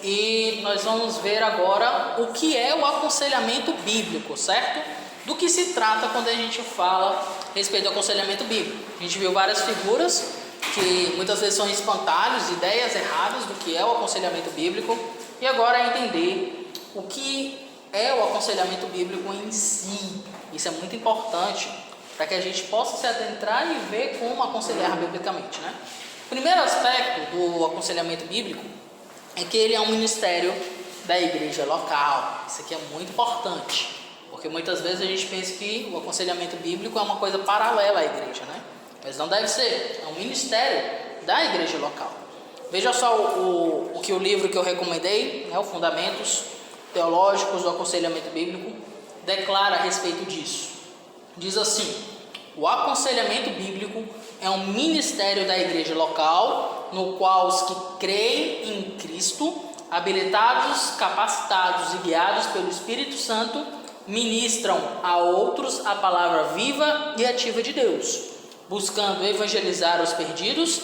e nós vamos ver agora o que é o aconselhamento bíblico, certo? Do que se trata quando a gente fala a respeito do aconselhamento bíblico. A gente viu várias figuras que muitas vezes são espantalhos, ideias erradas do que é o aconselhamento bíblico, e agora é entender o que é o aconselhamento bíblico em si. Isso é muito importante para que a gente possa se adentrar e ver como aconselhar biblicamente, né? O primeiro aspecto do aconselhamento bíblico é que ele é um ministério da igreja local. Isso aqui é muito importante, porque muitas vezes a gente pensa que o aconselhamento bíblico é uma coisa paralela à igreja, né? Mas não deve ser, é um ministério da igreja local. Veja só o que o livro que eu recomendei, né, o Fundamentos Teológicos do Aconselhamento Bíblico, declara a respeito disso. Diz assim: o aconselhamento bíblico é um ministério da igreja local, no qual os que creem em Cristo, habilitados, capacitados e guiados pelo Espírito Santo, ministram a outros a palavra viva e ativa de Deus, buscando evangelizar os perdidos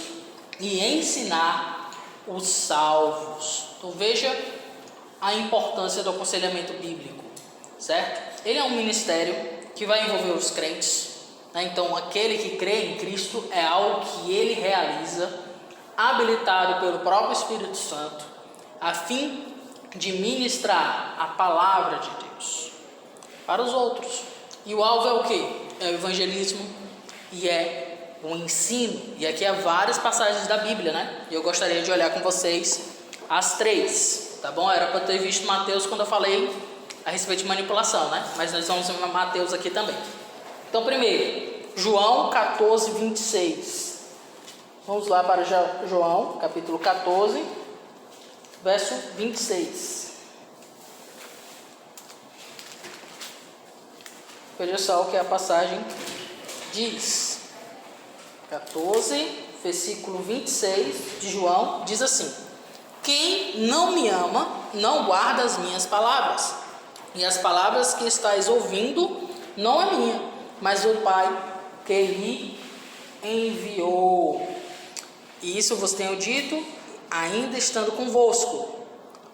e ensinar os salvos. Então veja a importância do aconselhamento bíblico, certo? Ele é um ministério que vai envolver os crentes, né? Então aquele que crê em Cristo é algo que ele realiza, habilitado pelo próprio Espírito Santo, a fim de ministrar a palavra de Deus para os outros. E o alvo é o quê? É o evangelismo e é o ensino. E aqui há várias passagens da Bíblia, né? E eu gostaria de olhar com vocês as 3, tá bom? Era para ter visto Mateus quando eu falei a respeito de manipulação, né? Mas nós vamos ver Mateus aqui também. Então, primeiro, João 14, 26. Vamos lá para João, capítulo 14, verso 26. Veja só o que a passagem diz. 14, versículo 26 de João, diz assim: quem não me ama, não guarda as minhas palavras. E as palavras que estáis ouvindo não é minha, mas do Pai que lhe enviou. E isso vos tenho dito, ainda estando convosco.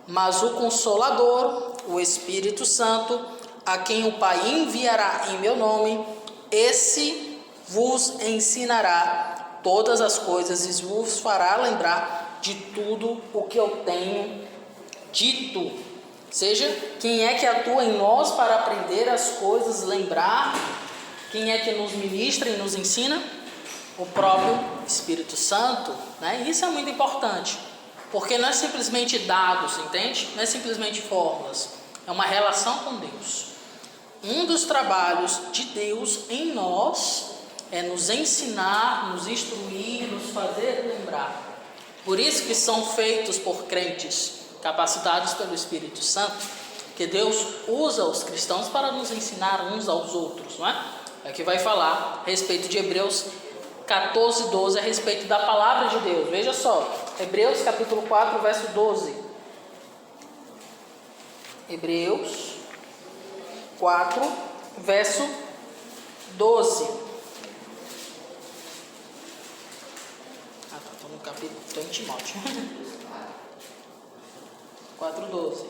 Mas o Consolador, o Espírito Santo, a quem o Pai enviará em meu nome, esse vos ensinará todas as coisas e vos fará lembrar de tudo o que eu tenho dito. Ou seja, quem é que atua em nós para aprender as coisas, lembrar? Quem é que nos ministra e nos ensina? O próprio Espírito Santo, né? Isso é muito importante, porque não é simplesmente dados, entende? Não é simplesmente fórmulas, é uma relação com Deus. Um dos trabalhos de Deus em nós é nos ensinar, nos instruir, nos fazer lembrar. Por isso que são feitos por crentes capacitados pelo Espírito Santo, que Deus usa os cristãos para nos ensinar uns aos outros, não é? Aqui vai falar a respeito de Hebreus 14, 12, a respeito da palavra de Deus. Veja só, Hebreus capítulo 4, verso 12. Hebreus 4, verso 12. Estou no capítulo, estou em Timóteo. 4, 12.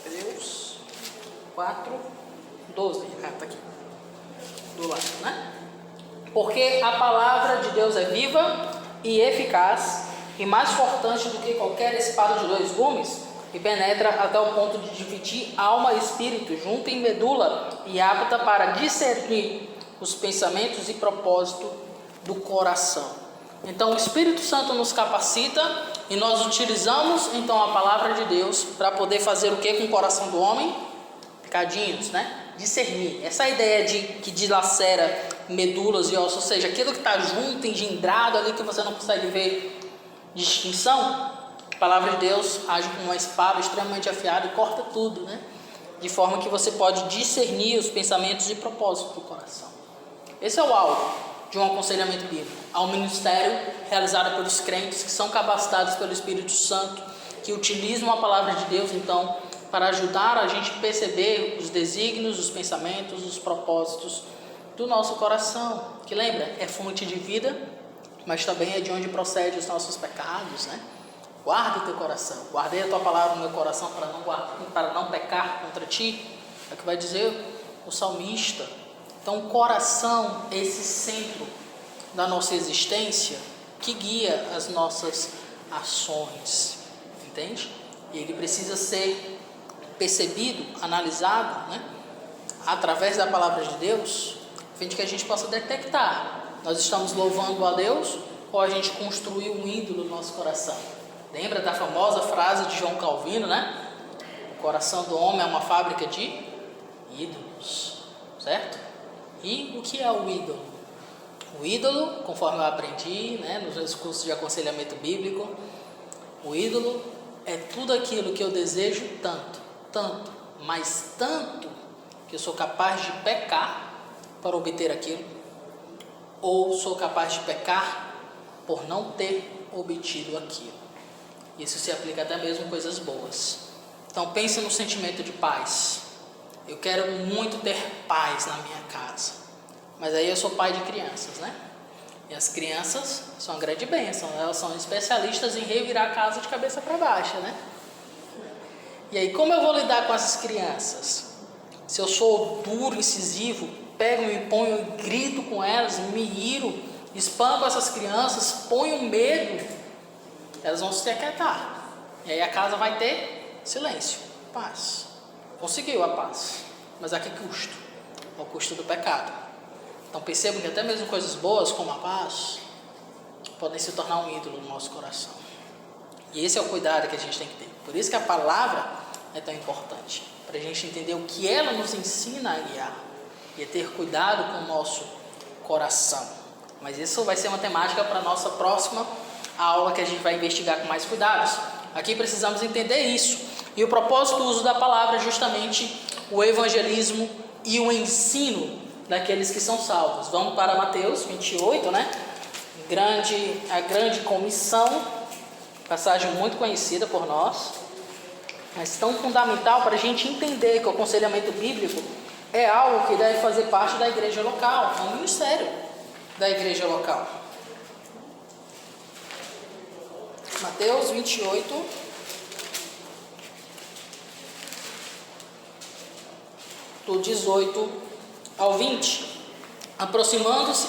Hebreus 4, 12. Está aqui do lado, né? Porque a palavra de Deus é viva e eficaz e mais cortante do que qualquer espada de 2 gumes, e penetra até o ponto de dividir alma e espírito, junto em medula, e apta para discernir os pensamentos e propósito do coração. Então o Espírito Santo nos capacita e nós utilizamos então a palavra de Deus para poder fazer o que com o coração do homem? Picadinhos, né? Discernir. Essa ideia que dilacera medulas e ossos, ou seja, aquilo que está junto, engendrado ali, que você não consegue ver distinção, a palavra de Deus age com uma espada extremamente afiada e corta tudo, né? De forma que você pode discernir os pensamentos e propósitos do coração. Esse é o alvo de um aconselhamento bíblico. Há um ministério realizado pelos crentes que são capacitados pelo Espírito Santo, que utilizam a palavra de Deus, então, para ajudar a gente a perceber os desígnios, os pensamentos, os propósitos do nosso coração, que lembra, é fonte de vida, mas também é de onde procede os nossos pecados, né? Guarda o teu coração. Guardei a tua palavra no meu coração para não pecar contra ti. É o que vai dizer o salmista. Então, o coração é esse centro da nossa existência que guia as nossas ações. Entende? E ele precisa ser percebido, analisado, né? Através da palavra de Deus, a fim de que a gente possa detectar. Nós estamos louvando a Deus ou a gente construiu um ídolo no nosso coração? Lembra da famosa frase de João Calvino, né? O coração do homem é uma fábrica de ídolos, certo? E o que é o ídolo? O ídolo, conforme eu aprendi, né, nos meus cursos de aconselhamento bíblico, o ídolo é tudo aquilo que eu desejo tanto, mas tanto que eu sou capaz de pecar para obter aquilo, ou sou capaz de pecar por não ter obtido aquilo. Isso se aplica até mesmo a coisas boas. Então pense no sentimento de paz. Eu quero muito ter paz na minha casa, mas aí eu sou pai de crianças, né? E as crianças são uma grande bênção, elas são especialistas em revirar a casa de cabeça para baixo, né? E aí como eu vou lidar com essas crianças? Se eu sou duro, incisivo, pego, me ponho e grito com elas, me iro, espanco essas crianças, ponho medo, elas vão se aquietar. E aí a casa vai ter silêncio, paz. Conseguiu a paz, mas a que custo? Ao custo do pecado. Então percebam que até mesmo coisas boas como a paz podem se tornar um ídolo no nosso coração. E esse é o cuidado que a gente tem que ter. Por isso que a palavra é tão importante, para a gente entender o que ela nos ensina a guiar e a ter cuidado com o nosso coração. Mas isso vai ser uma temática para a nossa próxima aula, que a gente vai investigar com mais cuidados. Aqui precisamos entender isso. E o propósito do uso da palavra é justamente o evangelismo e o ensino daqueles que são salvos. Vamos para Mateus 28, né? A grande comissão, passagem muito conhecida por nós, mas tão fundamental para a gente entender que o aconselhamento bíblico é algo que deve fazer parte da igreja local, é um ministério da igreja local. Mateus 28, do 18 ao 20.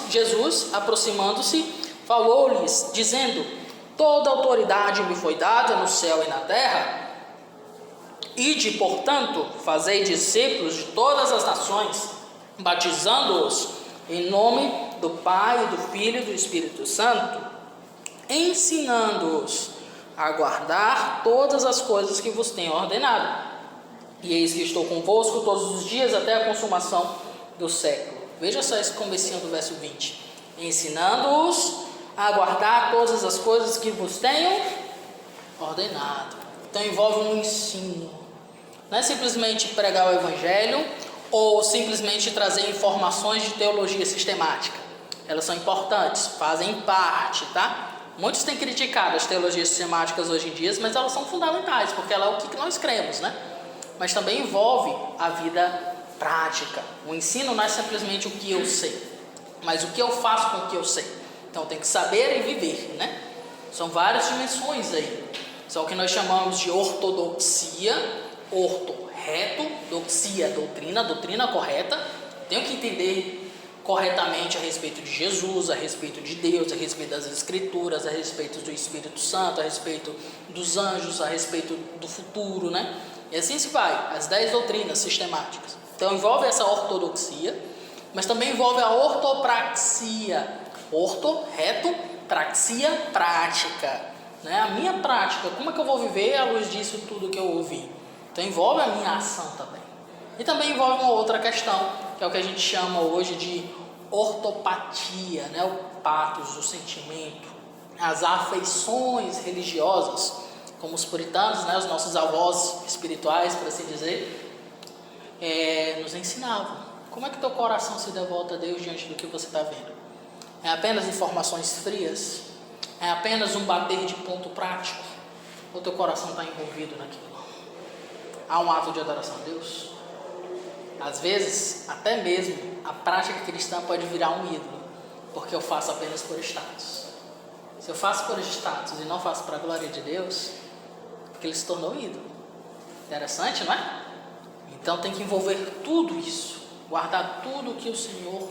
Jesus, aproximando-se, falou-lhes, dizendo: toda autoridade me foi dada no céu e na terra. Ide, portanto, fazei discípulos de todas as nações, batizando-os em nome do Pai, do Filho e do Espírito Santo, ensinando-os a guardar todas as coisas que vos tenho ordenado. E eis que estou convosco todos os dias até a consumação do século. Veja só esse comecinho do verso 20. Ensinando-os a guardar todas as coisas que vos tenho ordenado. Então envolve um ensino. Não é simplesmente pregar o evangelho ou simplesmente trazer informações de teologia sistemática. Elas são importantes, fazem parte, tá? Muitos têm criticado as teologias sistemáticas hoje em dia, mas elas são fundamentais, porque ela é o que nós cremos, né? Mas também envolve a vida prática. O ensino não é simplesmente o que eu sei, mas o que eu faço com o que eu sei. Então tem que saber e viver, né? São várias dimensões aí. São o que nós chamamos de ortodoxia, orto-reto, doxia, doutrina correta. Tenho que entender corretamente a respeito de Jesus, a respeito de Deus, a respeito das Escrituras, a respeito do Espírito Santo, a respeito dos anjos, a respeito do futuro, né? E assim se vai, as 10 doutrinas sistemáticas. Então envolve essa ortodoxia, mas também envolve a ortopraxia. Orto, reto, praxia, prática. Né? A minha prática, como é que eu vou viver à luz disso tudo que eu ouvi? Então envolve a minha ação também. E também envolve uma outra questão, que é o que a gente chama hoje de ortopatia, né? O patos, o sentimento, as afeições religiosas, como os puritanos, né? Os nossos avós espirituais, por assim dizer, nos ensinavam. Como é que teu coração se devota a Deus diante do que você está vendo? É apenas informações frias? É apenas um bater de ponto prático? Ou teu coração está envolvido naquilo? Há um ato de adoração a Deus? Às vezes, até mesmo, a prática cristã pode virar um ídolo, porque eu faço apenas por status. Se eu faço por status e não faço para a glória de Deus, porque ele se tornou ídolo. Interessante, não é? Então tem que envolver tudo isso, guardar tudo que o Senhor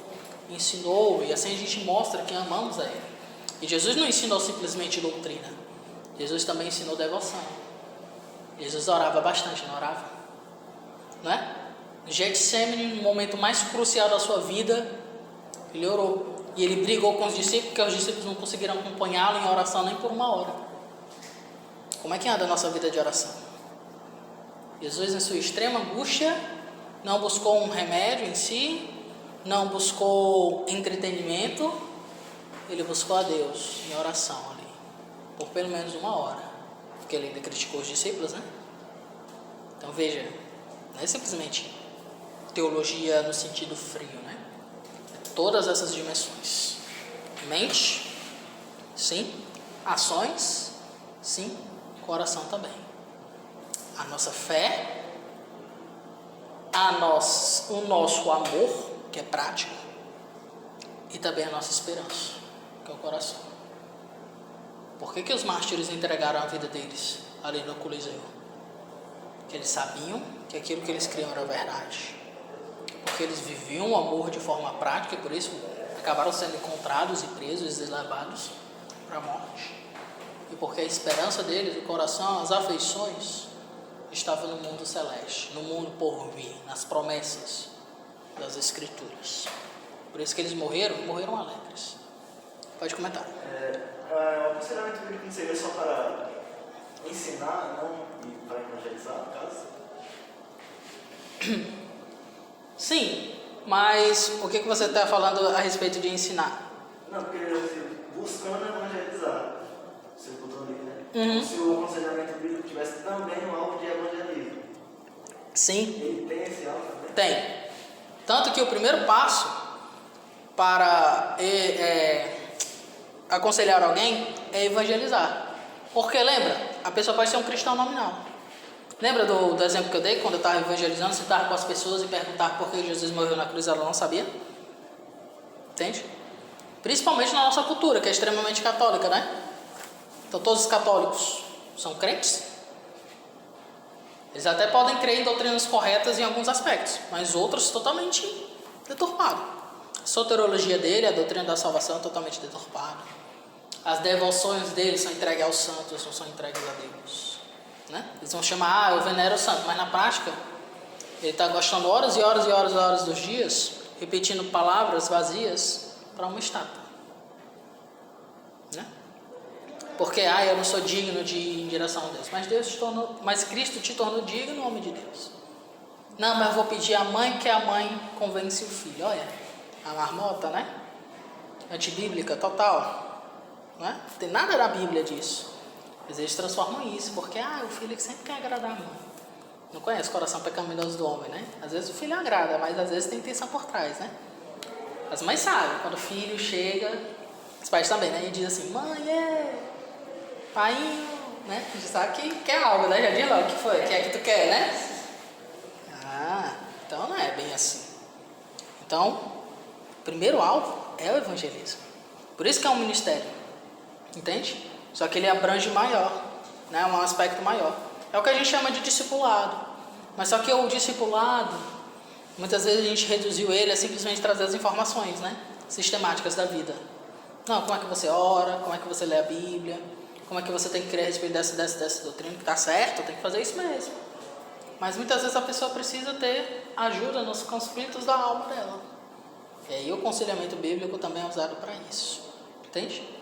ensinou, e assim a gente mostra que amamos a Ele. E Jesus não ensinou simplesmente doutrina, Jesus também ensinou devoção. Jesus orava bastante, não orava? Não é? No Getsemane, no momento mais crucial da sua vida, ele orou. E ele brigou com os discípulos, porque os discípulos não conseguiram acompanhá-lo em oração nem por uma hora. Como é que anda a nossa vida de oração? Jesus, em sua extrema angústia, não buscou um remédio em si, não buscou entretenimento, ele buscou a Deus em oração ali, por pelo menos uma hora, porque ele ainda criticou os discípulos, né? Então veja, não é simplesmente teologia no sentido frio, né? É todas essas dimensões: mente, sim; ações, sim; coração também. A nossa fé, o nosso amor, que é prático, e também a nossa esperança, que é o coração. Por que os mártires entregaram a vida deles ali no Coliseu? Porque eles sabiam que aquilo que eles criam era verdade. Porque eles viviam o amor de forma prática e por isso acabaram sendo encontrados e presos e levados para a morte. E porque a esperança deles, o coração, as afeições, estava no mundo celeste, no mundo por vir, nas promessas das Escrituras. Por isso que eles morreram alegres. Pode comentar. O aconselhamento bíblico não seria só para ensinar, não para evangelizar, no caso? Sim, mas o que você está falando a respeito de ensinar? Não, porque buscando evangelizar, você botou ali, né? Uhum. Se o aconselhamento bíblico tivesse também um alvo de evangelismo. Sim. Ele tem esse alvo também? Tem. Tanto que o primeiro passo para aconselhar alguém é evangelizar. Porque lembra, a pessoa pode ser um cristão nominal. Lembra do exemplo que eu dei quando eu estava evangelizando, sentar com as pessoas e perguntar por que Jesus morreu na cruz, ela não sabia? Entende? Principalmente na nossa cultura, que é extremamente católica, né? Então todos os católicos são crentes. Eles até podem crer em doutrinas corretas em alguns aspectos, mas outros totalmente deturpados. A soteriologia dele, a doutrina da salvação é totalmente deturpada. As devoções dele são entregues aos santos, não são entregues a Deus, né? Eles vão chamar, eu venero o santo, mas na prática ele está gastando horas e horas e horas e horas dos dias repetindo palavras vazias para uma estátua, né? Porque eu não sou digno de ir em direção a Deus, mas Cristo te tornou digno no nome de Deus. Não, mas eu vou pedir à mãe, que a mãe convence o filho. Olha, a marmota, né? Antibíblica total. Não é? Não tem nada na Bíblia disso. Mas eles transformam isso, porque o filho que sempre quer agradar a mãe. Não conhece o coração pecaminoso do homem, né? Às vezes o filho agrada, mas às vezes tem intenção por trás, né? As mães sabem, quando o filho chega, os pais também, né? E diz assim, mãe, pai, né? A gente sabe que quer algo, né? Já diz logo o que foi, o que é que tu quer, né? Então não é bem assim. Então, o primeiro alvo é o evangelismo. Por isso que é um ministério. Entende? Só que ele abrange maior, né? Um aspecto maior. É o que a gente chama de discipulado. Mas só que o discipulado, muitas vezes a gente reduziu ele a simplesmente trazer as informações, né? Sistemáticas da vida. Não, como é que você ora, como é que você lê a Bíblia, como é que você tem que crer a respeito dessa doutrina, que está certo, tem que fazer isso mesmo. Mas muitas vezes a pessoa precisa ter ajuda nos conflitos da alma dela. E aí o aconselhamento bíblico também é usado para isso. Entende?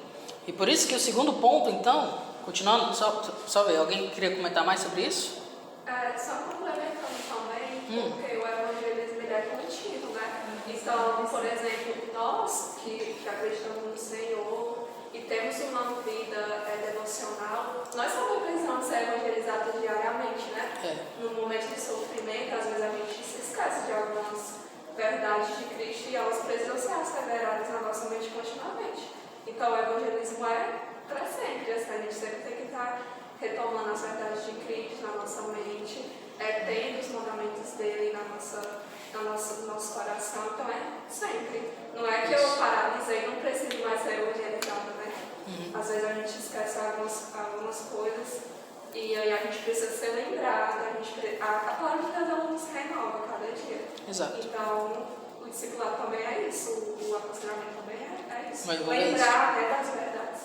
E por isso que o segundo ponto, então, continuando, só ver, alguém queria comentar mais sobre isso? Só complementando também, porque o evangelismo ele é contínuo, né? Então, por exemplo, nós que acreditamos no Senhor e temos uma vida devocional, nós também precisamos ser evangelizados diariamente, né? No momento de sofrimento, às vezes a gente se esquece de algumas verdades de Cristo e elas precisam ser asseveradas na nossa mente continuamente. Então, o evangelismo é para sempre, assim, a gente sempre tem que estar retomando as verdades de Cristo na nossa mente, tendo os mandamentos dele no nosso coração. Então, é sempre. Não é que eu paralisei, não preciso mais ser evangelizado, né? Às vezes a gente esquece algumas coisas e aí a gente precisa ser lembrado, a palavra de Deus ela nos renova cada dia. Exato. Então, o discipulado também é isso, o aconselhamento também é isso. Mas Lembrar das verdades.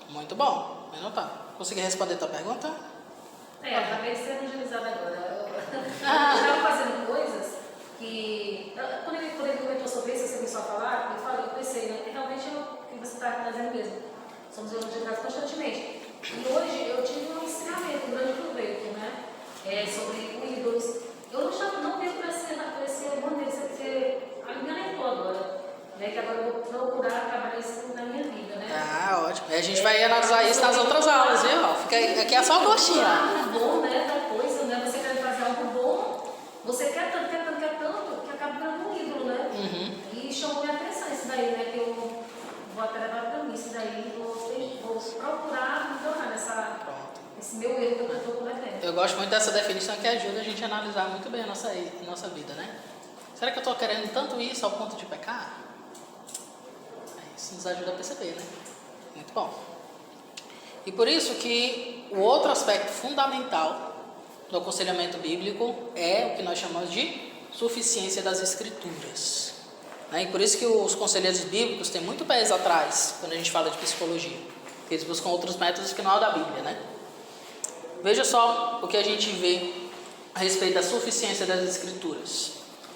Muito bom, vai notar. Consegui responder a tua pergunta? Acabei de ser evangelizada agora. Eu estava fazendo coisas que... Quando ele comentou sobre isso, você começou a falar, eu pensei, né? Realmente é o que você está fazendo mesmo. Somos evangelizados constantemente. E hoje eu tive um ensinamento, um grande proveito, né? Sobre ídolos. Eu não vejo para esse maneiro, você me alertou agora. Né? Que agora eu vou procurar trabalhar isso na minha vida, né? Ótimo. E a gente vai analisar isso nas outras aulas, viu? Aqui é só o gostinho. Bom, né? Da coisa, né? Você quer fazer algo bom, você quer tanto, que acaba virando um ídolo, né? E chamou minha atenção isso daí, né? Que eu vou até levar para mim isso daí, vou procurar me tornar esse meu erro que eu estou cometendo. Eu gosto muito dessa definição que ajuda a gente a analisar muito bem a nossa vida, né? Será que eu estou querendo tanto isso ao ponto de pecar? Isso nos ajuda a perceber, né? Muito bom. E por isso que o outro aspecto fundamental do aconselhamento bíblico é o que nós chamamos de suficiência das Escrituras. E por isso que os conselheiros bíblicos têm muito pés atrás quando a gente fala de psicologia. Porque eles buscam outros métodos que não é o da Bíblia, né? Veja só o que a gente vê a respeito da suficiência das Escrituras.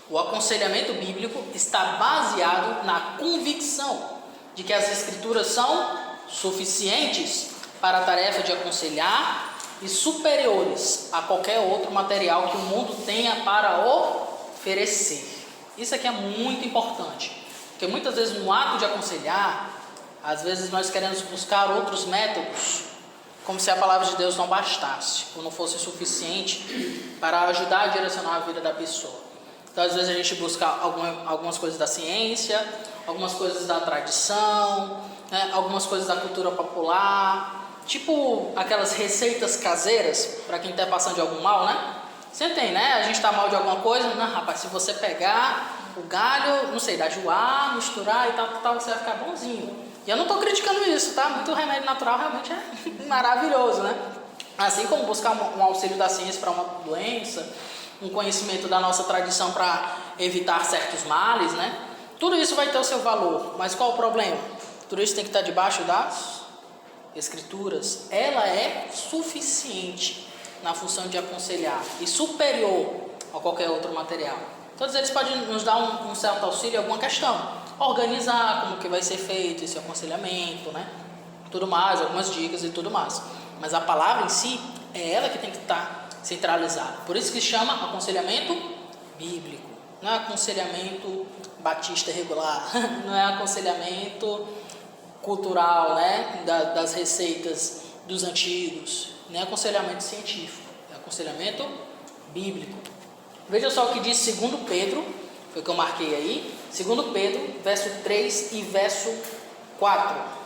O aconselhamento bíblico está baseado na convicção de que as Escrituras são suficientes para a tarefa de aconselhar e superiores a qualquer outro material que o mundo tenha para oferecer. Isso aqui é muito importante, porque muitas vezes no ato de aconselhar, às vezes nós queremos buscar outros métodos, como se a palavra de Deus não bastasse, ou não fosse suficiente para ajudar a direcionar a vida da pessoa. Então, às vezes a gente busca algumas coisas da ciência, algumas coisas da tradição, né, algumas coisas da cultura popular, tipo aquelas receitas caseiras, para quem está passando de algum mal, né? Você tem, né? A gente está mal de alguma coisa, não, rapaz, se você pegar o galho, não sei, da joá, misturar e tal, você vai ficar bonzinho. E eu não estou criticando isso, tá? Muito remédio natural realmente é maravilhoso, né? Assim como buscar um auxílio da ciência para uma doença, um conhecimento da nossa tradição para evitar certos males, né? Tudo isso vai ter o seu valor, mas qual o problema? Tudo isso tem que estar debaixo das Escrituras. Ela é suficiente na função de aconselhar e superior a qualquer outro material. Todos eles podem nos dar um certo auxílio em alguma questão. Organizar como que vai ser feito esse aconselhamento, né? Tudo mais, algumas dicas e tudo mais. Mas a palavra em si, é ela que tem que estar centralizada. Por isso que se chama aconselhamento bíblico. Não é aconselhamento batista regular, não é aconselhamento cultural, né? Das receitas dos antigos, nem é aconselhamento científico, é aconselhamento bíblico. Veja só o que diz 2 Pedro, foi o que eu marquei aí, 2 Pedro, verso 3 e verso 4.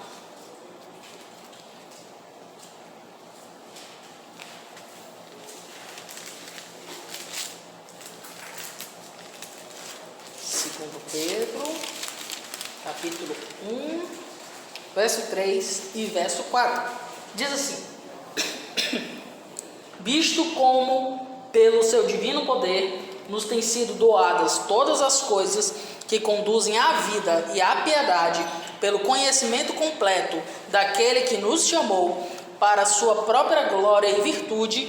Segundo Pedro, capítulo 1, verso 3 e verso 4. Diz assim: visto como pelo seu divino poder nos têm sido doadas todas as coisas que conduzem à vida e à piedade, pelo conhecimento completo daquele que nos chamou para a sua própria glória e virtude,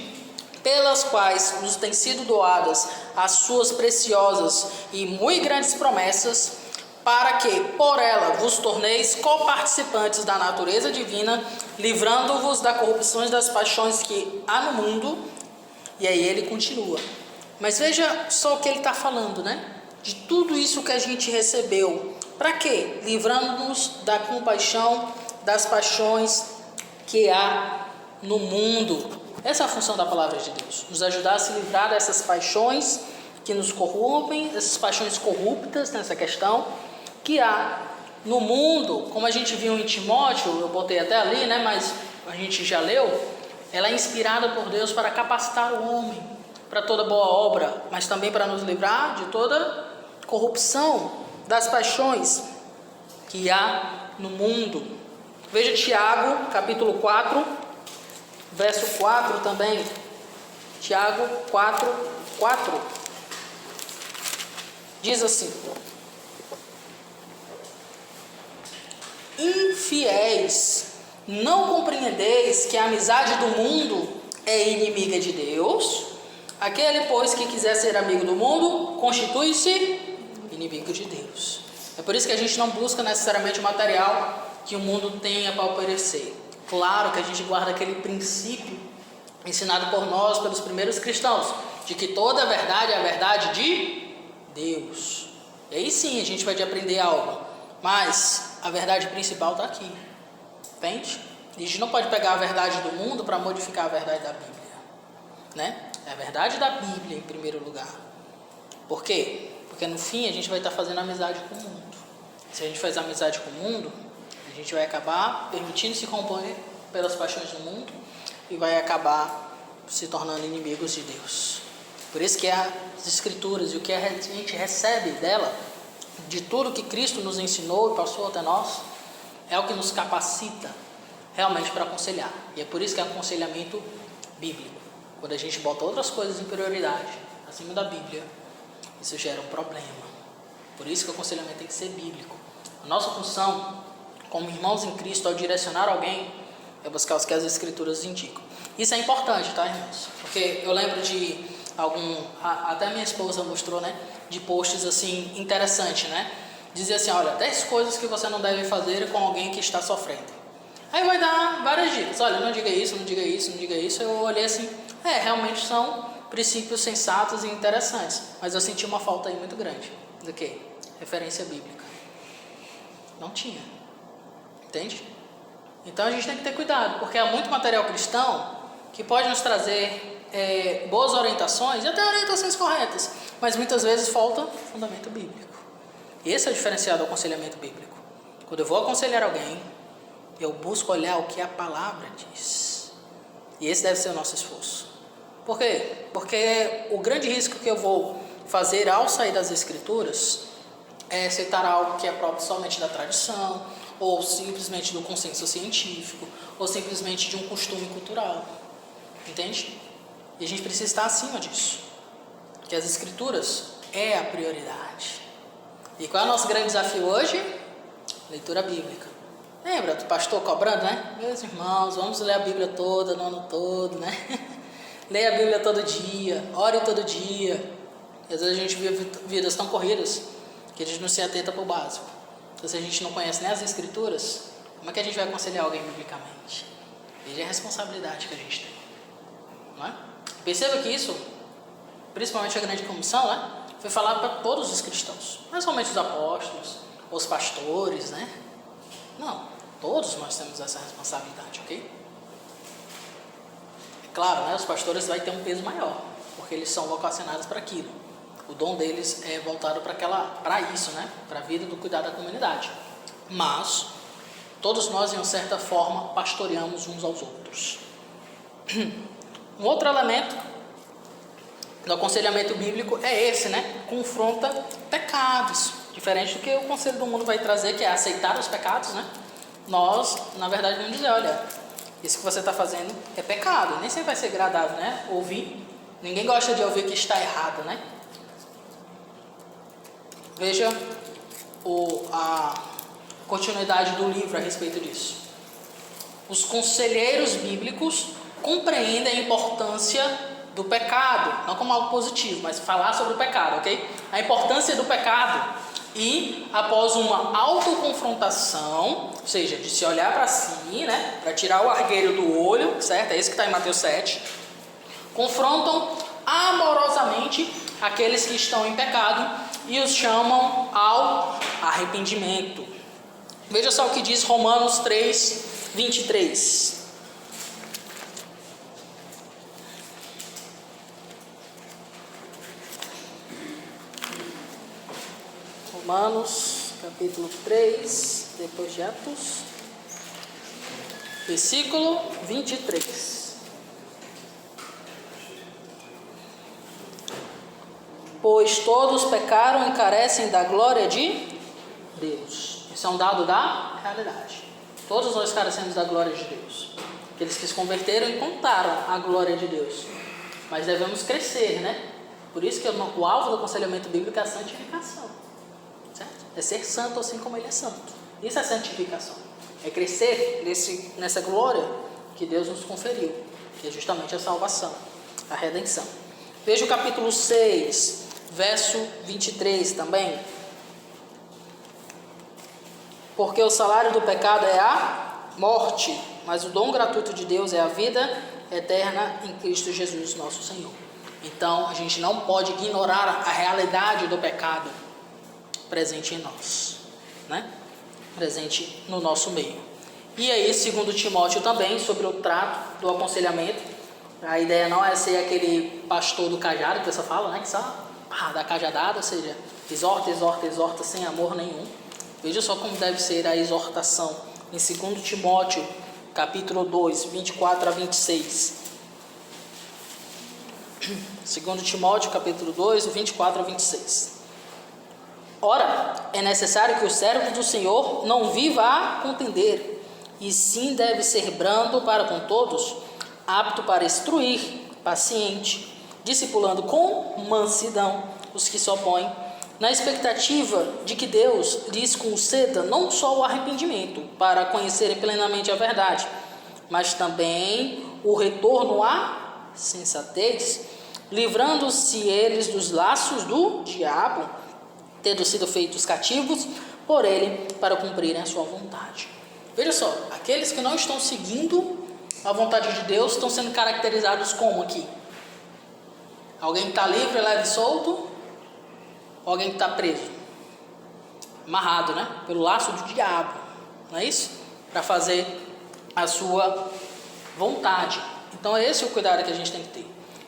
pelas quais nos têm sido doadas as suas preciosas e muito grandes promessas, para que por ela vos torneis coparticipantes da natureza divina, livrando-vos da corrupção e das paixões que há no mundo. E aí ele continua. Mas veja só o que ele está falando, né? De tudo isso que a gente recebeu. Para quê? Livrando-nos da compaixão, das paixões que há no mundo. Essa é a função da palavra de Deus. Nos ajudar a se livrar dessas paixões que nos corrompem, essas paixões corruptas nessa questão que há no mundo. Como a gente viu em Timóteo, eu botei até ali, né? Mas a gente já leu. Ela é inspirada por Deus para capacitar o homem para toda boa obra, mas também para nos livrar de toda corrupção, das paixões que há no mundo. Veja Tiago, capítulo 4, verso 4 também. Tiago 4, 4. Diz assim: infiéis, não compreendeis que a amizade do mundo é inimiga de Deus? Aquele, pois, que quiser ser amigo do mundo, constitui-se inimigo de Deus. É por isso que a gente não busca necessariamente o material que o mundo tenha para oferecer. Claro que a gente guarda aquele princípio ensinado por nós, pelos primeiros cristãos, de que toda a verdade é a verdade de Deus. E aí sim a gente vai aprender algo, mas a verdade principal está aqui, entende? A gente não pode pegar a verdade do mundo para modificar a verdade da Bíblia, né? É a verdade da Bíblia em primeiro lugar. Por quê? Porque no fim a gente vai estar fazendo amizade com o mundo. Se a gente faz amizade com o mundo, a gente vai acabar permitindo se compor pelas paixões do mundo e vai acabar se tornando inimigos de Deus. Por isso que as Escrituras e o que a gente recebe dela, de tudo que Cristo nos ensinou e passou até nós, é o que nos capacita realmente para aconselhar. E é por isso que é aconselhamento bíblico. Quando a gente bota outras coisas em prioridade, acima da Bíblia, isso gera um problema. Por isso que o aconselhamento tem que ser bíblico. A nossa função, como irmãos em Cristo, ao direcionar alguém, é buscar os que as Escrituras indicam. Isso é importante, tá, irmãos? Porque eu lembro de até minha esposa mostrou, né, de posts assim, interessantes, né? Dizia assim, olha, 10 coisas que você não deve fazer com alguém que está sofrendo. Aí vai dar várias dicas, olha, não diga isso, não diga isso, não diga isso. Eu olhei assim, realmente são princípios sensatos e interessantes, mas eu senti uma falta aí muito grande. Do quê? Referência bíblica. Não tinha. Entende? Então a gente tem que ter cuidado, porque há muito material cristão que pode nos trazer boas orientações e até orientações corretas, mas muitas vezes falta fundamento bíblico. Esse é o diferencial do aconselhamento bíblico. Quando eu vou aconselhar alguém, eu busco olhar o que a palavra diz. E esse deve ser o nosso esforço. Por quê? Porque o grande risco que eu vou fazer ao sair das Escrituras é aceitar algo que é próprio somente da tradição, ou simplesmente do consenso científico, ou simplesmente de um costume cultural. Entende? E a gente precisa estar acima disso. Que as Escrituras é a prioridade. E qual é o nosso grande desafio hoje? Leitura bíblica. Lembra do pastor cobrando, né? Meus irmãos, vamos ler a Bíblia toda, no ano todo, né? Leia a Bíblia todo dia, ore todo dia. E às vezes a gente vive vidas tão corridas que a gente não se atenta para o básico. Então, se a gente não conhece nem as Escrituras, como é que a gente vai aconselhar alguém biblicamente? Veja a responsabilidade que a gente tem. Não é? Perceba que isso, principalmente a grande comissão, né, foi falado para todos os cristãos. Não somente os apóstolos, os pastores, né? Não, todos nós temos essa responsabilidade, ok? É claro, né, os pastores vão ter um peso maior, porque eles são vocacionados para aquilo. O dom deles é voltado para isso, né? Para a vida do cuidado da comunidade. Mas todos nós, de uma certa forma, pastoreamos uns aos outros. Um outro elemento do aconselhamento bíblico é esse, né? Confronta pecados. Diferente do que o conselho do mundo vai trazer, que é aceitar os pecados, né? Nós, na verdade, vamos dizer, olha, isso que você está fazendo é pecado. Nem sempre vai ser agradável, né? Ouvir. Ninguém gosta de ouvir que está errado, né? Veja a continuidade do livro a respeito disso. Os conselheiros bíblicos compreendem a importância do pecado, não como algo positivo, mas falar sobre o pecado, ok? A importância do pecado. E após uma autoconfrontação, ou seja, de se olhar para si, né, para tirar o argueiro do olho, certo? É isso que está em Mateus 7. Confrontam amorosamente aqueles que estão em pecado e os chamam ao arrependimento. Veja só o que diz Romanos 3, 23. Romanos, capítulo 3, depois de Atos, versículo 23. Pois todos pecaram e carecem da glória de Deus. Isso é um dado da realidade. Todos nós carecemos da glória de Deus. Aqueles que se converteram encontraram a glória de Deus. Mas devemos crescer, né? Por isso que o alvo do aconselhamento bíblico é a santificação. Certo? É ser santo assim como Ele é santo. Isso é santificação. É crescer nessa glória que Deus nos conferiu, que é justamente a salvação, a redenção. Veja o capítulo 6, verso 23 também. Porque o salário do pecado é a morte, mas o dom gratuito de Deus é a vida eterna em Cristo Jesus, nosso Senhor. Então, a gente não pode ignorar a realidade do pecado presente em nós, né? Presente no nosso meio. E aí, segundo Timóteo também, sobre o trato do aconselhamento, a ideia não é ser aquele pastor do cajado, que você fala, né? Que só dá cajadada, ou seja, exorta sem amor nenhum. Veja só como deve ser a exortação em 2 Timóteo, capítulo 2, 24 a 26. 2 Timóteo, capítulo 2, 24 a 26. Ora, é necessário que o servo do Senhor não viva a contender, e sim deve ser brando para com todos, apto para instruir, paciente, discipulando com mansidão os que se opõem, na expectativa de que Deus lhes conceda não só o arrependimento para conhecerem plenamente a verdade, mas também o retorno à sensatez, livrando-se eles dos laços do diabo, tendo sido feitos cativos por ele para cumprirem a sua vontade. Veja só, aqueles que não estão seguindo a vontade de Deus estão sendo caracterizados como aqui? Alguém que está livre, leve e solto, ou alguém que está preso, amarrado, né? Pelo laço do diabo, não é isso? Para fazer a sua vontade. Então é esse o cuidado que a gente tem que ter.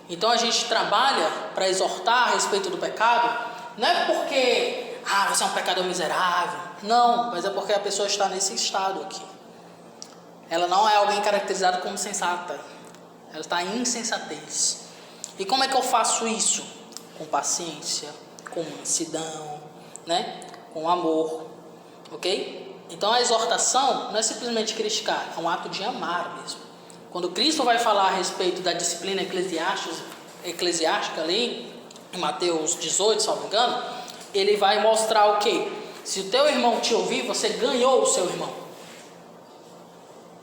Então a gente trabalha para exortar a respeito do pecado, não é porque você é um pecador miserável, não, mas é porque a pessoa está nesse estado aqui. Ela não é alguém caracterizado como sensata, ela está em insensatez. E como é que eu faço isso? Com paciência, com mansidão, né? Com amor, ok? Então a exortação não é simplesmente criticar, é um ato de amar mesmo. Quando Cristo vai falar a respeito da disciplina eclesiástica ali, em Mateus 18, se não me engano, ele vai mostrar o quê? Se o teu irmão te ouvir, você ganhou o seu irmão.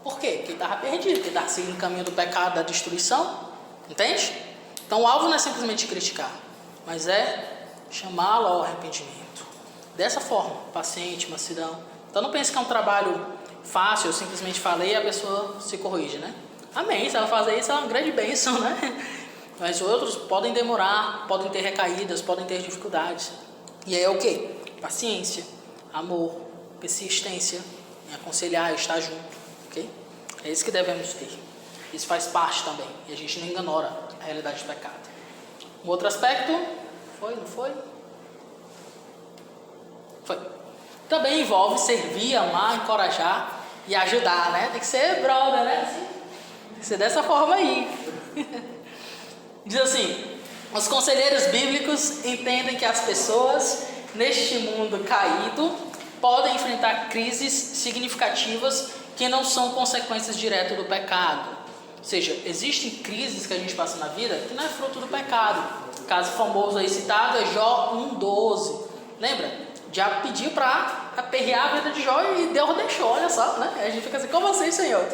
Por quê? Porque ele estava perdido, porque ele estava seguindo o caminho do pecado, da destruição, entende? Então o alvo não é simplesmente criticar, mas é chamá-lo ao arrependimento. Dessa forma, paciente, mansidão. Então não pense que é um trabalho fácil, eu simplesmente falei e a pessoa se corrige, né? Amém, se ela fazer isso é uma grande bênção, né? Mas outros podem demorar, podem ter recaídas, podem ter dificuldades. E aí é o quê? Paciência, amor, persistência, em aconselhar, estar junto, ok? É isso que devemos ter. Isso faz parte também, e a gente não ignora a realidade do pecado. Um outro aspecto, não foi? Foi. Também envolve servir, amar, encorajar e ajudar, né? Tem que ser brother, né? Assim, tem que ser dessa forma aí. Diz assim, os conselheiros bíblicos entendem que as pessoas neste mundo caído podem enfrentar crises significativas que não são consequências diretas do pecado. Ou seja, existem crises que a gente passa na vida que não é fruto do pecado. O caso famoso aí citado é Jó 1,12. Lembra? Já pediu para aperrear a vida de Jó e Deus deixou, olha só, né? A gente fica assim, como assim, Senhor?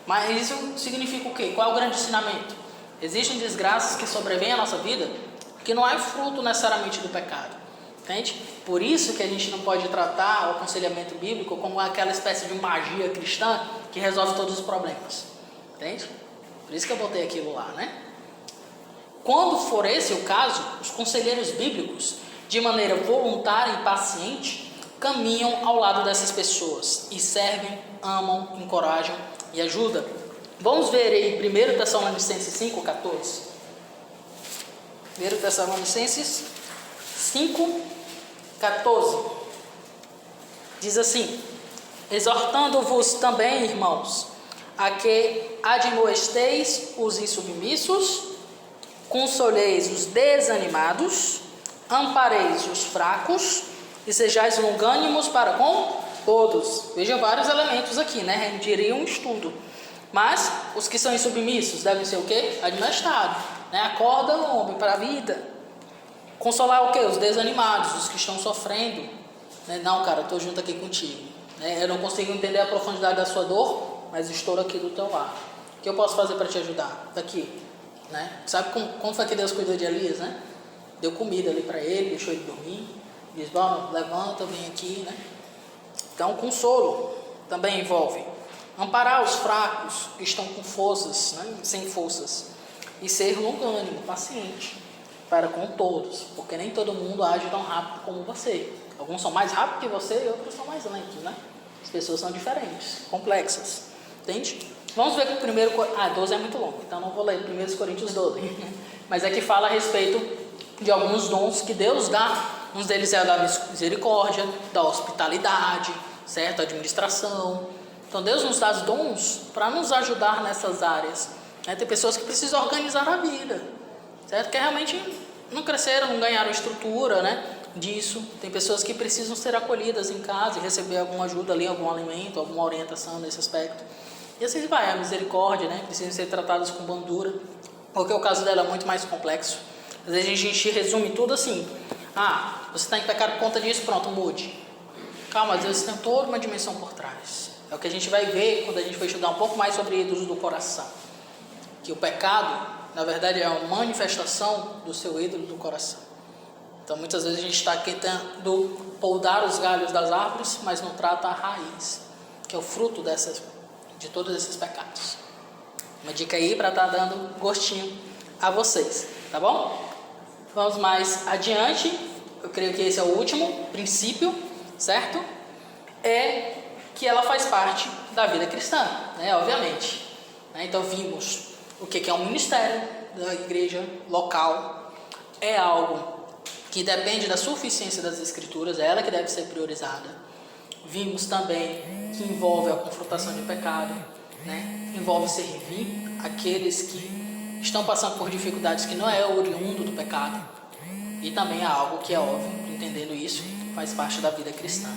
Mas isso significa o quê? Qual é o grande ensinamento? Existem desgraças que sobrevêm à nossa vida que não é fruto necessariamente do pecado, entende? Por isso que a gente não pode tratar o aconselhamento bíblico como aquela espécie de magia cristã que resolve todos os problemas, entende? Por isso que eu botei aquilo lá, né? Quando for esse o caso, os conselheiros bíblicos, de maneira voluntária e paciente, caminham ao lado dessas pessoas e servem, amam, encorajam e ajudam. Vamos ver aí 1 Tessalonicenses 5,14. 1 Tessalonicenses 5,14. Diz assim: exortando-vos também, irmãos, a que admoesteis os insubmissos, consoleis os desanimados, ampareis os fracos e sejais longânimos para com Todos. Veja vários elementos aqui, né? Renderia um estudo. Mas os que são insubmissos devem ser o quê? Admoestados, né? Acorda o homem para a vida. Consolar o quê? Os desanimados, os que estão sofrendo. Né? Não, cara, eu estou junto aqui contigo. Né? Eu não consigo entender a profundidade da sua dor, mas estou aqui do teu lado. O que eu posso fazer para te ajudar? Daqui. Né? Sabe como foi que Deus cuidou de Elias, né? Deu comida ali para ele, deixou ele dormir. Diz, vamos, levanta, vem aqui, né? Então, consolo também envolve amparar os fracos que estão com forças, né? Sem forças. E ser longânimo, paciente para com todos, porque nem todo mundo age tão rápido como você. Alguns são mais rápidos que você e outros são mais lentos, né? As pessoas são diferentes, complexas. Entende? Vamos ver que o primeiro... 12 é muito longo, então não vou ler 1 Coríntios 12. Mas aqui fala a respeito de alguns dons que Deus dá. Um deles é a da misericórdia, da hospitalidade, certo? A administração. Então Deus nos dá dons para nos ajudar nessas áreas. Né? Tem pessoas que precisam organizar a vida, certo? Que realmente não cresceram, não ganharam estrutura, né? Disso. Tem pessoas que precisam ser acolhidas em casa e receber alguma ajuda ali, algum alimento, alguma orientação nesse aspecto. E assim vai, a misericórdia, né? Precisam ser tratadas com bandura, porque o caso dela é muito mais complexo. Às vezes a gente resume tudo assim: você está em pecado por conta disso, pronto, mude. Calma, às vezes tem toda uma dimensão por trás. É o que a gente vai ver quando a gente for estudar um pouco mais sobre ídolos do coração. Que o pecado, na verdade, é uma manifestação do seu ídolo do coração. Então, muitas vezes a gente está tentando podar os galhos das árvores, mas não trata a raiz, que é o fruto de todos esses pecados. Uma dica aí para estar dando gostinho a vocês, tá bom? Vamos mais adiante. Eu creio que esse é o último princípio, certo? É que ela faz parte da vida cristã, né? Obviamente. Então, vimos o que é um ministério da igreja local. É algo que depende da suficiência das escrituras, é ela que deve ser priorizada. Vimos também que envolve a confrontação de pecado, né? Envolve servir aqueles que estão passando por dificuldades que não é oriundo do pecado. E também é algo que é óbvio, entendendo isso, faz parte da vida cristã.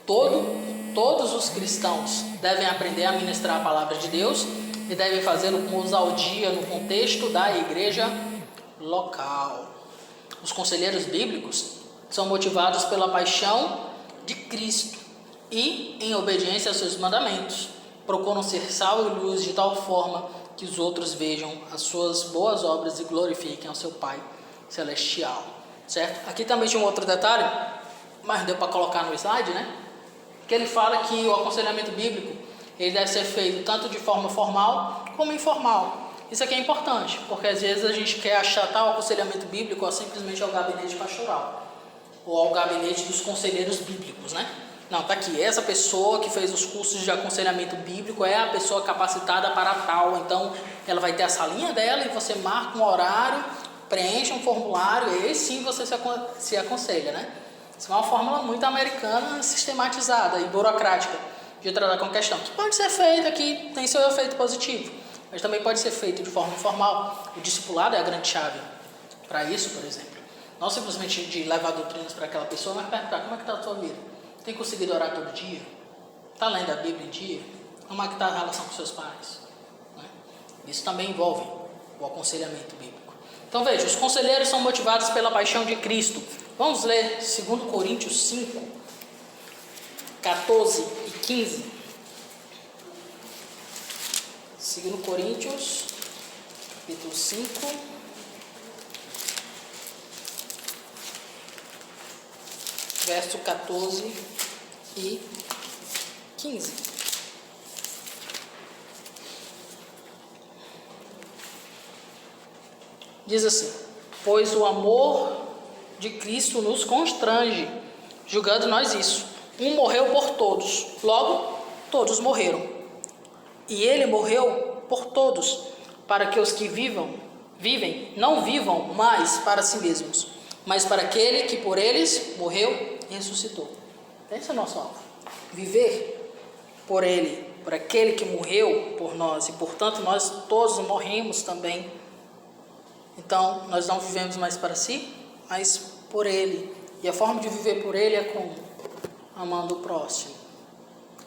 Todos os cristãos devem aprender a ministrar a palavra de Deus e devem fazê-lo com ousadia no contexto da igreja local. Os conselheiros bíblicos são motivados pela paixão de Cristo e em obediência aos seus mandamentos. Procuram ser sal e luz de tal forma que os outros vejam as suas boas obras e glorifiquem ao seu Pai Celestial. Certo? Aqui também tinha um outro detalhe, mas deu para colocar no slide, né? Que ele fala que o aconselhamento bíblico ele deve ser feito tanto de forma formal como informal. Isso aqui é importante, porque às vezes a gente quer achatar o aconselhamento bíblico simplesmente ao gabinete pastoral ou ao gabinete dos conselheiros bíblicos, né? Não, tá aqui, essa pessoa que fez os cursos de aconselhamento bíblico é a pessoa capacitada para tal, então ela vai ter a salinha dela e você marca um horário, preenche um formulário e aí sim você se aconselha, né? Isso é uma fórmula muito americana, sistematizada e burocrática de tratar com a questão, que pode ser feita aqui, tem seu efeito positivo, mas também pode ser feito de forma informal. O discipulado é a grande chave para isso, por exemplo. Não simplesmente de levar doutrinas para aquela pessoa, mas perguntar como é que está a tua vida. Tem conseguido orar todo dia? Está lendo a Bíblia em dia? Como é que está a relação com seus pais? Né? Isso também envolve o aconselhamento bíblico. Então veja, os conselheiros são motivados pela paixão de Cristo. Vamos ler 2 Coríntios 5, 14 e 15. 2 Coríntios, capítulo 5, verso 14 e 15. Diz assim: pois o amor de Cristo nos constrange, julgando nós isso. Um morreu por todos, logo todos morreram. E ele morreu por todos, para que os que vivem, não vivam mais para si mesmos, mas para aquele que por eles morreu e ressuscitou. Esse é o nosso alvo. Viver por ele, por aquele que morreu por nós, e portanto nós todos morremos também. Então nós não vivemos mais para si, mas por ele. E a forma de viver por ele é como? Amando o próximo.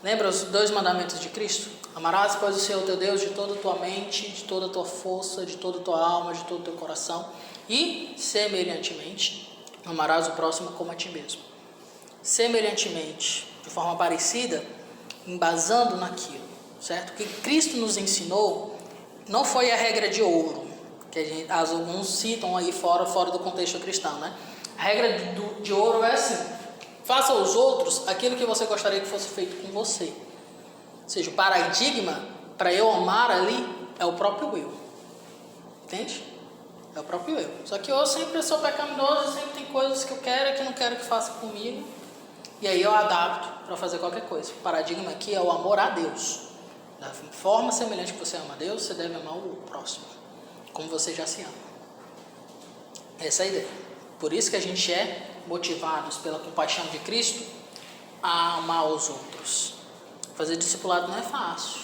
Lembra os 2 mandamentos de Cristo? Amarás, pois, o Senhor teu Deus de toda a tua mente, de toda a tua força, de toda a tua alma, de todo o teu coração. E, semelhantemente, amarás o próximo como a ti mesmo. Semelhantemente, de forma parecida, embasando naquilo, certo? O que Cristo nos ensinou não foi a regra de ouro, que alguns citam aí fora do contexto cristão, né? A regra de ouro é assim: faça aos outros aquilo que você gostaria que fosse feito com você. Ou seja, o paradigma para eu amar ali é o próprio eu. Entende? É o próprio eu. Só que eu sempre sou pecaminoso, sempre tem coisas que eu quero e que não quero que faça comigo. E aí eu adapto para fazer qualquer coisa. O paradigma aqui é o amor a Deus. Da forma semelhante que você ama a Deus, você deve amar o próximo, como você já se ama. Essa é a ideia. Por isso que a gente é motivados pela compaixão de Cristo a amar os outros. Fazer discipulado não é fácil.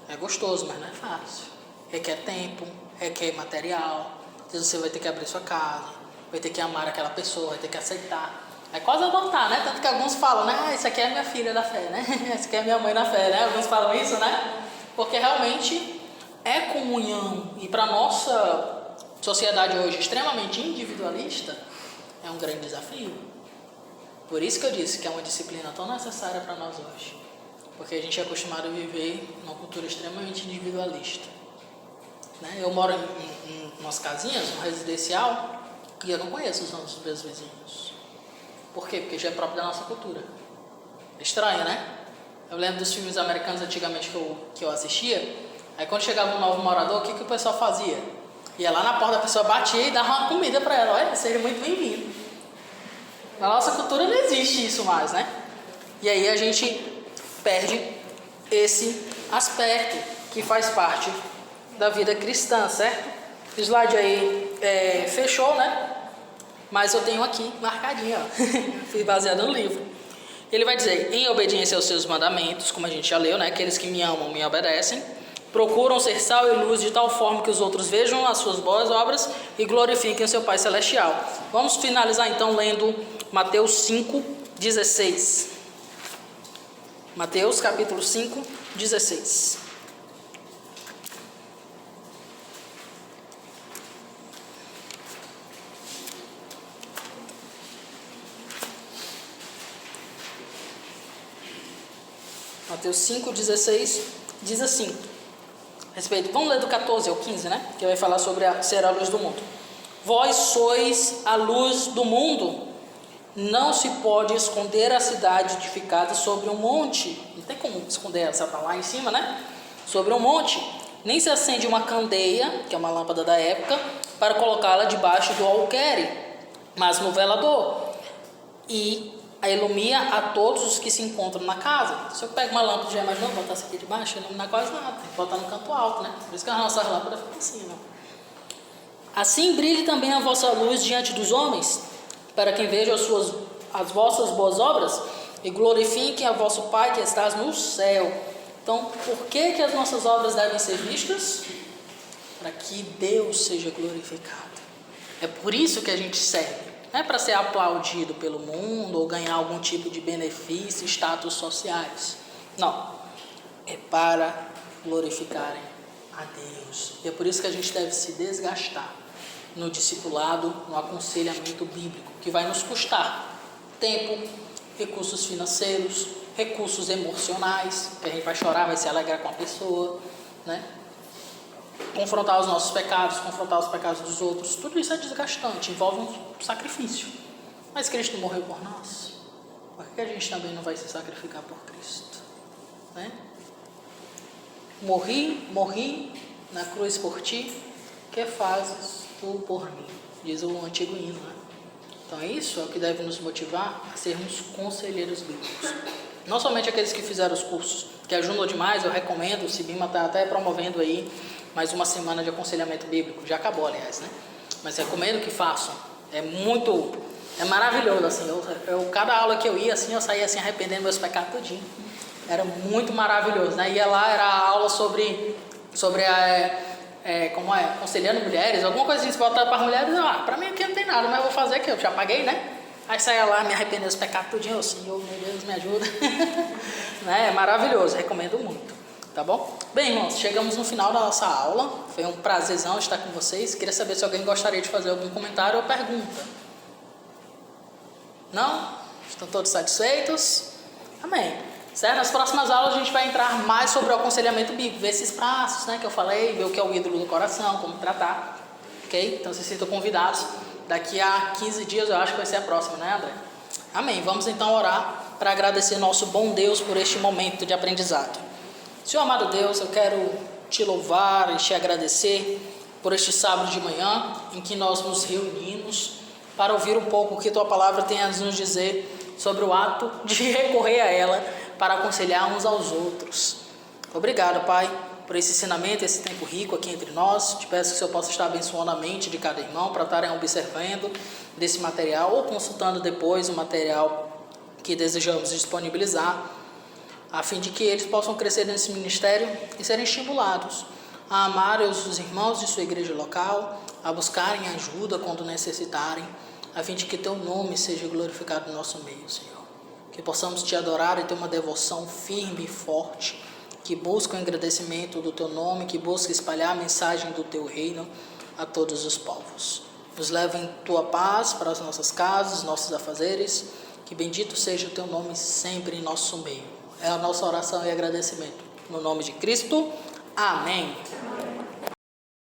É gostoso, mas não é fácil. Requer tempo, requer material. Às vezes você vai ter que abrir sua casa, vai ter que amar aquela pessoa, vai ter que aceitar. É quase adotar, né? Tanto que alguns falam, né? Ah, isso aqui é minha filha da fé, né? Isso aqui é minha mãe da fé, né? Alguns falam isso, né? Porque realmente é comunhão. E para a nossa sociedade hoje extremamente individualista, é um grande desafio. Por isso que eu disse que é uma disciplina tão necessária para nós hoje. Porque a gente é acostumado a viver numa cultura extremamente individualista. Né? Eu moro em umas casinhas, um residencial, e eu não conheço os nomes dos meus vizinhos. Por quê? Porque já é próprio da nossa cultura. É estranho, né? Eu lembro dos filmes americanos antigamente que eu assistia. Aí quando chegava um novo morador, o que o pessoal fazia? Ia lá na porta da pessoa, batia e dava uma comida para ela. Olha, seja muito bem-vindo. Na nossa cultura não existe isso mais, né? E aí a gente perde esse aspecto que faz parte da vida cristã, certo? O slide aí fechou, né? Mas eu tenho aqui marcadinho, ó. Fui baseado no livro. Ele vai dizer: em obediência aos seus mandamentos, como a gente já leu, né? Aqueles que me amam me obedecem, procuram ser sal e luz de tal forma que os outros vejam as suas boas obras e glorifiquem o seu Pai Celestial. Vamos finalizar então lendo Mateus 5:16. Mateus capítulo 5:16. Mateus 5:16 diz assim, vamos ler do 14 ao 15, né? Que vai falar sobre ser a luz do mundo. Vós sois a luz do mundo. Não se pode esconder a cidade edificada sobre um monte. Não tem como esconder ela, está lá em cima, né? Sobre um monte. Nem se acende uma candeia, que é uma lâmpada da época, para colocá-la debaixo do alqueire, mas no velador. E a ilumina a todos os que se encontram na casa. Se eu pego uma lâmpada, já imaginou botar essa aqui debaixo, não ilumina quase nada, tem que botar no canto alto, né? Por isso que as nossas lâmpadas ficam assim, né? Assim brilhe também a vossa luz diante dos homens, para que vejam as vossas boas obras e glorifiquem a vosso Pai que estás no céu. Então, por que as nossas obras devem ser vistas? Para que Deus seja glorificado. É por isso que a gente serve. Não é para ser aplaudido pelo mundo ou ganhar algum tipo de benefício, status sociais. Não. É para glorificarem a Deus. E é por isso que a gente deve se desgastar no discipulado, no aconselhamento bíblico, que vai nos custar tempo, recursos financeiros, recursos emocionais, que a gente vai chorar, vai se alegrar com a pessoa, né? Confrontar os nossos pecados, confrontar os pecados dos outros, tudo isso é desgastante, envolve um sacrifício. Mas Cristo morreu por nós, por que a gente também não vai se sacrificar por Cristo? Né? Morri na cruz por ti, que fazes tu por mim? Diz o antigo hino, né? Então isso é o que deve nos motivar a sermos conselheiros bíblicos. Não somente aqueles que fizeram os cursos, que ajudam demais, eu recomendo, o Cibima está até promovendo aí mais uma semana de aconselhamento bíblico, já acabou aliás, né? Mas recomendo que façam, é maravilhoso, assim, cada aula que eu ia, assim, eu saía assim arrependendo meus pecados todinho, era muito maravilhoso, né? Ia lá, era a aula sobre aconselhando mulheres, alguma coisa assim, se voltar para as mulheres, para mim aqui não tem nada, mas eu vou fazer aqui, eu já paguei, né? Aí saia lá, me arrepender dos pecados tudinho, oh, Senhor, meu Deus, me ajuda. Né? É maravilhoso, recomendo muito, tá bom? Bem, irmãos, chegamos no final da nossa aula. Foi um prazerzão estar com vocês. Queria saber se alguém gostaria de fazer algum comentário ou pergunta. Não? Estão todos satisfeitos? Amém. Certo? Nas próximas aulas a gente vai entrar mais sobre o aconselhamento bíblico, ver esses passos, né, que eu falei, ver o que é o ídolo do coração, como tratar, ok? Então vocês se sintam convidados. Daqui a 15 dias eu acho que vai ser a próxima, né, André? Amém. Vamos então orar para agradecer nosso bom Deus por este momento de aprendizado. Senhor amado Deus, eu quero te louvar e te agradecer por este sábado de manhã em que nós nos reunimos para ouvir um pouco o que tua palavra tem a nos dizer sobre o ato de recorrer a ela para aconselhar uns aos outros. Obrigado, Pai, por esse ensinamento, esse tempo rico aqui entre nós. Te peço que o Senhor possa estar abençoando a mente de cada irmão para estarem observando desse material ou consultando depois o material que desejamos disponibilizar, a fim de que eles possam crescer nesse ministério e serem estimulados a amar os irmãos de sua igreja local, a buscarem ajuda quando necessitarem, a fim de que teu nome seja glorificado no nosso meio, Senhor. Que possamos te adorar e ter uma devoção firme e forte, que busque o engrandecimento do teu nome, que busque espalhar a mensagem do teu reino a todos os povos. Nos leva em tua paz para as nossas casas, nossos afazeres, que bendito seja o teu nome sempre em nosso meio. É a nossa oração e agradecimento. No nome de Cristo, amém.